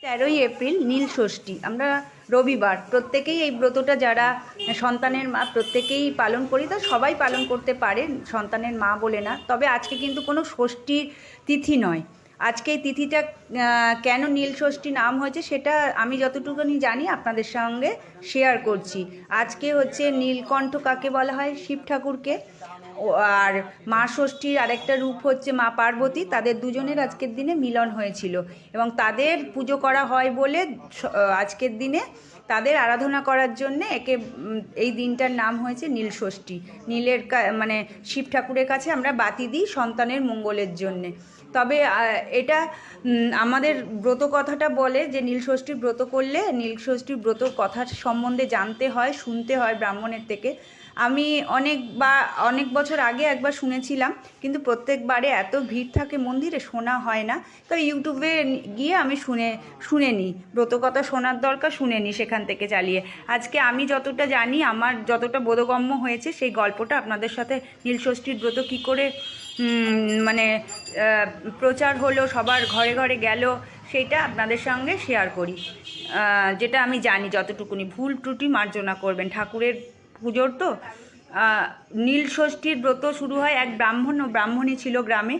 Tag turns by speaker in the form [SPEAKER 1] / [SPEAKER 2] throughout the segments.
[SPEAKER 1] 13ই April নীল ষষ্ঠী। আমরা রবিবার প্রত্যেকেই এই ব্রতটা যারা সন্তানের মা প্রত্যেকেই পালন করি, তা সবাই পালন করতে পারে, সন্তানের মা বলে না। তবে আজকে কিন্তু কোনো ষষ্ঠীর তিথি নয়। আজকে এই তিথিটা কেন নীল ষষ্ঠী নাম হয়েছে সেটা আমি যতটুকুনি জানি আপনাদের সঙ্গে শেয়ার করছি। আজকে হচ্ছে নীলকণ্ঠ কাকে বলা হয়? শিব ঠাকুরকে। আর মা ষষ্ঠীর আরেকটা রূপ হচ্ছে মা পার্বতী। তাদের দুজনের আজকের দিনে মিলন হয়েছিল এবং তাদের পুজো করা হয় বলে আজকের দিনে তাদের আরাধনা করার জন্য এই দিনটার নাম হয়েছে নীল ষষ্ঠী। নীলের মানে শিব ঠাকুরের কাছে আমরা বাতি দিই সন্তানের মঙ্গলের জন্যে। তবে এটা আমাদের ব্রত কথাটা বলে যে নীল ষষ্ঠীর ব্রত করলে নীল ষষ্ঠীর ব্রত কথার সম্বন্ধে জানতে হয়, শুনতে হয় ব্রাহ্মণের থেকে। আমি অনেক বছর আগে একবার শুনেছিলাম, কিন্তু প্রত্যেকবারে এত ভিড় থাকে মন্দিরে, শোনা হয় না। তো ইউটিউবে গিয়ে আমি শুনে নিই, ব্রতকথা শোনার দরকার, শুনে নিই সেখান থেকে চালিয়ে। আজকে আমি যতটা জানি, আমার যতটা বোধগম্য হয়েছে সেই গল্পটা আপনাদের সাথে নীলষষ্ঠীর ব্রত কী করে মানে প্রচার হলো, সবার ঘরে ঘরে গেল, সেইটা আপনাদের সঙ্গে শেয়ার করি। যেটা আমি জানি যতটুকুনি, ভুল ত্রুটি মার্জনা করবেন, ঠাকুরের পুজোর তো। নীল ষষ্ঠীর ব্রত শুরু হয় এক ব্রাহ্মণ ও ব্রাহ্মণী ছিল গ্রামে।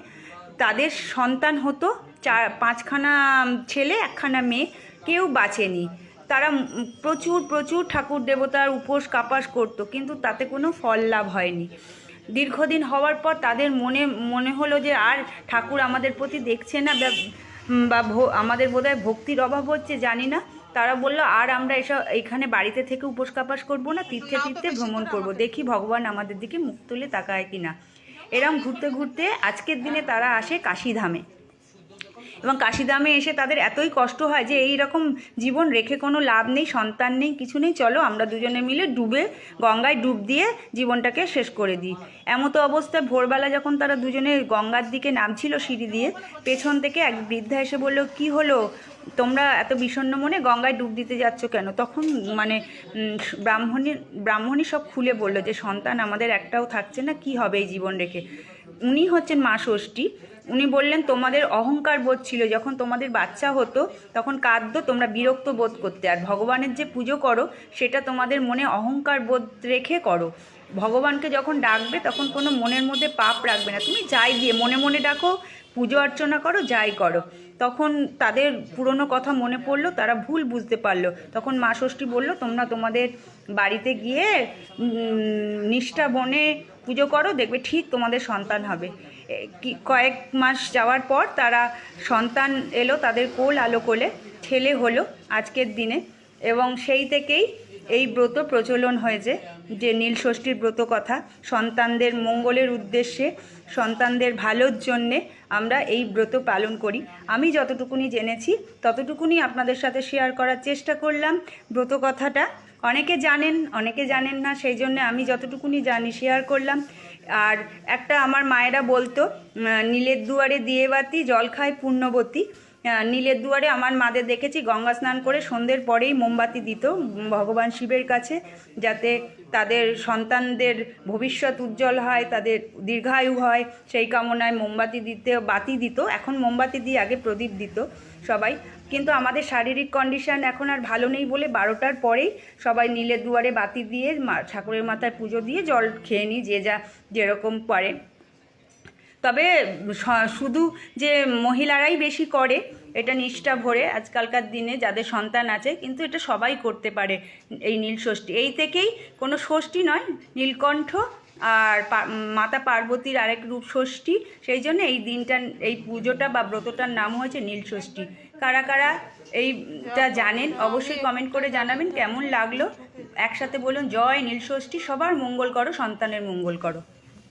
[SPEAKER 1] তাদের সন্তান হতো 5খানা ছেলে 1খানা মেয়ে, কেউ বাঁচেনি। তারা প্রচুর ঠাকুর দেবতার উপোস কাপাস করতো, কিন্তু তাতে কোনো ফল লাভ হয়নি। দীর্ঘদিন হওয়ার পর তাদের মনে হলো যে আর ঠাকুর আমাদের প্রতি দেখছে না, বা আমাদের বোধহয় ভক্তির অভাব হচ্ছে, জানি না। তারা বলল আর আমরা এখানে বাড়িতে থেকে উপোস কাপাস করবো না, তীর্থে ভ্রমণ করব, দেখি ভগবান আমাদের দিকে মুখ তুলে তাকায় কিনা। এরম ঘুরতে ঘুরতে আজকের দিনে তারা আসে কাশীধামে। এবং কাশীধামে এসে তাদের এতই কষ্ট হয় যে এই রকম জীবন রেখে কোনো লাভ নেই, সন্তান নেই, কিছু নেই, চলো আমরা দুজনে মিলে গঙ্গায় ডুব দিয়ে জীবনটাকে শেষ করে দিই। এমতো অবস্থায় ভোরবেলা যখন তারা দুজনে গঙ্গার দিকে নামছিল সিঁড়ি দিয়ে, পেছন থেকে এক বৃদ্ধা এসে বলল, কি হলো, তোমরা এত বিষণ্ণ মনে গঙ্গায় ডুব দিতে যাচ্ছ কেন? তখন মানে ব্রাহ্মণী সব খুলে বলল যে সন্তান আমাদের একটাও থাকছে না, কি হবে এই জীবন রেখে। উনি হচ্ছেন মা ষষ্ঠী। উনি বললেন, তোমাদের অহংকার বোধ ছিল, যখন তোমাদের বাচ্চা হতো তখন কাঁদতো, তোমরা বিরক্ত বোধ করতে, আর ভগবানের যে পুজো করো সেটা তোমাদের মনে অহংকার বোধ রেখে করো। ভগবানকে যখন ডাকবে তখন কোনো মনের মধ্যে পাপ রাখবে না, তুমি যাই দিয়ে মনে মনে ডাকো, পুজো অর্চনা করো, যাই করো। তখন তাদের পুরনো কথা মনে পড়লো, তারা ভুল বুঝতে পারলো। তখন মা ষষ্ঠী বলল, তোমরা তোমাদের বাড়িতে গিয়ে নিষ্ঠা বনে পুজো করো, দেখবে ঠিক তোমাদের সন্তান হবে। কয়েক মাস যাওয়ার পর তারা সন্তান এলো, তাদের কোল আলো কোলে ছেলে হলো আজকের দিনে। এবং সেই থেকেই এই ব্রত প্রচলন হয়েছে যে নীল ষষ্ঠীর ব্রত কথা, সন্তানদের মঙ্গলের উদ্দেশ্যে, সন্তানদের ভালোর জন্যে আমরা এই ব্রত পালন করি। আমি যতটুকুনি জেনেছি ততটুকুনি আপনাদের সাথে শেয়ার করার চেষ্টা করলাম ব্রত কথাটা। অনেকে জানেন না, সেই জন্য আমি যতটুকুনি জানি শেয়ার করলাম। আর একটা আমার মায়েরা বলতো, নীলের দুয়ারে দিয়ে বাতি, জল খায় পুণ্যবতী। নীলের দুয়ারে আমার মাদের দেখেছি গঙ্গা স্নান করে সন্ধ্যের পরেই মোমবাতি দিত ভগবান শিবের কাছে, যাতে তাদের সন্তানদের ভবিষ্যৎ উজ্জ্বল হয়, তাদের দীর্ঘায়ু হয়, সেই কামনায় বাতি দিত। এখন মোমবাতি দিয়ে, আগে প্রদীপ দিত সবাই। কিন্তু আমাদের শারীরিক কন্ডিশান এখন আর ভালো নেই বলে 12টার পরেই সবাই নীলের দুয়ারে বাতি দিয়ে ঠাকুরের মাথায় পুজো দিয়ে জল খেয়ে নিই, যে যেরকম পারে। তবে শুধু যে মহিলারাই বেশি করে এটা নিষ্ঠা ভরে আজকালকার দিনে যাদের সন্তান আছে, কিন্তু এটা সবাই করতে পারে এই নীল ষষ্ঠী। এই থেকেই কোনো ষষ্ঠী নয়, নীলকণ্ঠ আর মাতা পার্বতীর আরেক রূপ ষষ্ঠী, সেই জন্য এই দিনটা, এই পুজোটা বা ব্রতটার নাম হয়েছে নীল ষষ্ঠী। কারা কারা এইটা জানেন অবশ্যই কমেন্ট করে জানাবেন কেমন লাগলো। একসাথে বলুন, জয় নীল ষষ্ঠী, সবার মঙ্গল করো, সন্তানের মঙ্গল করো।